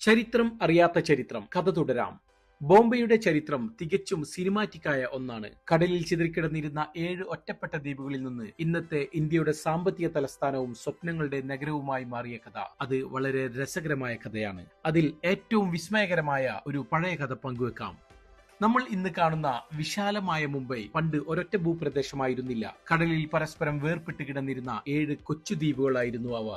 ചരിത്രം അറിയാത്ത ചരിത്രം കഥ തുടരാം. ബോംബെയുടെ ചരിത്രം തികച്ചും സിനിമാറ്റിക്കായ ഒന്നാണ്. കടലിൽ ചിതറിക്കിടന്നിരുന്ന 7 ഒറ്റപ്പെട്ട ദ്വീപുകളിൽ നിന്ന് ഇന്നത്തെ ഇന്ത്യയുടെ സാമ്പത്തിക തലസ്ഥാനവും സ്വപ്നങ്ങളുടെ നഗരവുമായി മാറിയ കഥ അത് വളരെ രസകരമായ കഥയാണ്. അതിൽ ഏറ്റവും വിസ്മയകരമായ ഒരു പഴയ കഥ പങ്കുവെക്കാം. നമ്മൾ ഇന്ന് കാണുന്ന വിശാലമായ മുംബൈ പണ്ട് ഒരൊറ്റ ഭൂപ്രദേശമായിരുന്നില്ല. കടലിൽ പരസ്പരം വേർപെട്ട് കിടന്നിരുന്ന 7 കൊച്ചു ദ്വീപുകളായിരുന്നു അവ.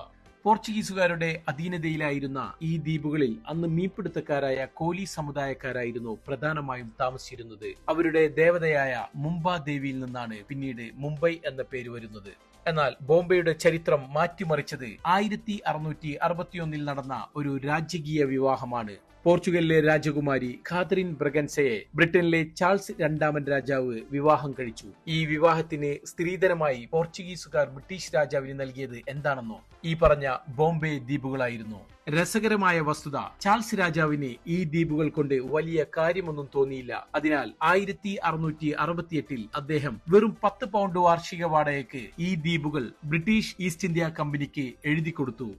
പോർച്ചുഗീസുകാരുടെ അധീനതയിലായിരുന്ന ഈ ദ്വീപുകളിൽ അന്ന് മീൻപിടുത്തക്കാരായ കോലി സമുദായക്കാരായിരുന്നു പ്രധാനമായും താമസിച്ചിരുന്നത്. അവരുടെ ദേവതയായ മുംബാ ദേവിയിൽ നിന്നാണ് പിന്നീട് മുംബൈ എന്ന പേര് വരുന്നത്. എന്നാൽ ബോംബെയുടെ ചരിത്രം മാറ്റിമറിച്ചത് 1661 നടന്ന ഒരു രാജകീയ വിവാഹമാണ്. പോർച്ചുഗലിലെ രാജകുമാരി കാതറിൻ ബ്രഗൻസയെ ബ്രിട്ടനിലെ ചാൾസ് രണ്ടാമൻ രാജാവ് വിവാഹം കഴിച്ചു. ഈ വിവാഹത്തിന് സ്ത്രീധനമായി പോർച്ചുഗീസുകാർ ബ്രിട്ടീഷ് രാജാവിന് നൽകിയത് എന്താണെന്നോ? ഈ പറഞ്ഞ ബോംബെ ദ്വീപുകളായിരുന്നു. രസകരമായ വസ്തുത, ചാൾസ് രാജാവിന് ഈ ദ്വീപുകൾ കൊണ്ട് വലിയ കാര്യമൊന്നും തോന്നിയില്ല. അതിനാൽ 1668 അദ്ദേഹം വെറും 10 പൗണ്ട് വാർഷിക വാടകയ്ക്ക് ഈ ദ്വീപുകൾ ബ്രിട്ടീഷ് ഈസ്റ്റ് ഇന്ത്യ കമ്പനിക്ക് എഴുതി കൊടുത്തു.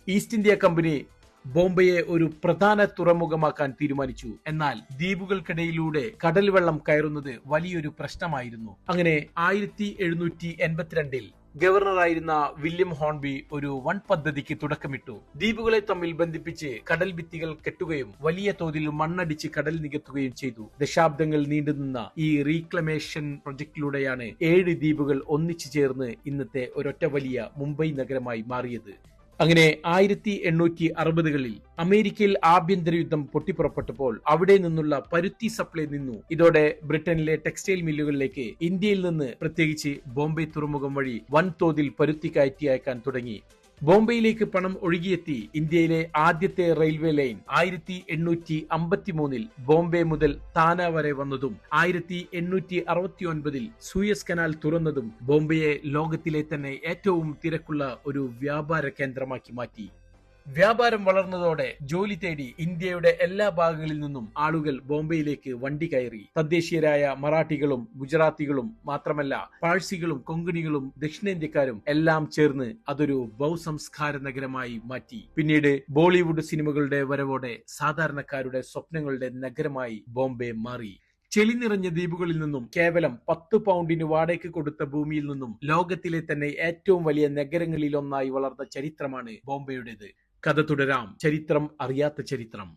ഈസ്റ്റ് ഇന്ത്യ കമ്പനി ബോംബെയെ ഒരു പ്രധാന തുറമുഖമാക്കാൻ തീരുമാനിച്ചു. എന്നാൽ ദ്വീപുകൾക്കിടയിലൂടെ കടൽ വെള്ളം കയറുന്നത് വലിയൊരു പ്രശ്നമായിരുന്നു. അങ്ങനെ 1782 ഗവർണറായിരുന്ന വില്യം ഹോൺബി ഒരു വൻ പദ്ധതിക്ക് തുടക്കമിട്ടു. ദ്വീപുകളെ തമ്മിൽ ബന്ധിപ്പിച്ച് കടൽ ഭിത്തികൾ കെട്ടുകയും വലിയ തോതിൽ മണ്ണടിച്ച് കടൽ നികത്തുകയും ചെയ്തു. ദശാബ്ദങ്ങൾ നീണ്ടുനിന്ന ഈ റീക്ലമേഷൻ പ്രൊജക്ടിലൂടെയാണ് 7 ദ്വീപുകൾ ഒന്നിച്ചു ചേർന്ന് ഇന്നത്തെ ഒരൊറ്റ വലിയ മുംബൈ നഗരമായി മാറിയത്. അങ്ങനെ 1860കളിൽ അമേരിക്കയിൽ ആഭ്യന്തര യുദ്ധം പൊട്ടിപ്പുറപ്പെട്ടപ്പോൾ അവിടെ നിന്നുള്ള പരുത്തി സപ്ലൈ നിന്നു. ഇതോടെ ബ്രിട്ടനിലെ ടെക്സ്റ്റൈൽ മില്ലുകളിലേക്ക് ഇന്ത്യയിൽ നിന്ന്, പ്രത്യേകിച്ച് ബോംബെ തുറമുഖം വഴി വൻതോതിൽ പരുത്തി കയറ്റി അയക്കാൻ തുടങ്ങി. ബോംബെയിലേക്ക് പണം ഒഴുകിയെത്തി. ഇന്ത്യയിലെ ആദ്യത്തെ റെയിൽവേ ലൈൻ 1853 ബോംബെ മുതൽ താന വരെ വന്നതും 1869 സൂയസ് കനാൽ തുറന്നതും ബോംബെയെ ലോകത്തിലെ തന്നെ ഏറ്റവും തിരക്കുള്ള ഒരു വ്യാപാര കേന്ദ്രമാക്കി മാറ്റി. വ്യാപാരം വളർന്നതോടെ ജോലി തേടി ഇന്ത്യയുടെ എല്ലാ ഭാഗങ്ങളിൽ നിന്നും ആളുകൾ ബോംബെയിലേക്ക് വണ്ടി കയറി. തദ്ദേശീയരായ മറാഠികളും ഗുജറാത്തികളും മാത്രമല്ല, പാഴ്സികളും കൊങ്കണികളും ദക്ഷിണേന്ത്യക്കാരും എല്ലാം ചേർന്ന് അതൊരു ബഹുസംസ്കാര നഗരമായി മാറ്റി. പിന്നീട് ബോളിവുഡ് സിനിമകളുടെ വരവോടെ സാധാരണക്കാരുടെ സ്വപ്നങ്ങളുടെ നഗരമായി ബോംബെ മാറി. ചെളി നിറഞ്ഞ ദ്വീപുകളിൽ നിന്നും കേവലം 10 പൗണ്ടിന് വാടകയ്ക്ക് കൊടുത്ത ഭൂമിയിൽ നിന്നും ലോകത്തിലെ തന്നെ ഏറ്റവും വലിയ നഗരങ്ങളിൽ ഒന്നായി വളർന്ന ചരിത്രമാണ് ബോംബെയുടേത്. കഥ തുടരാം. ചരിത്രം അറിയാത്ത ചരിത്രം.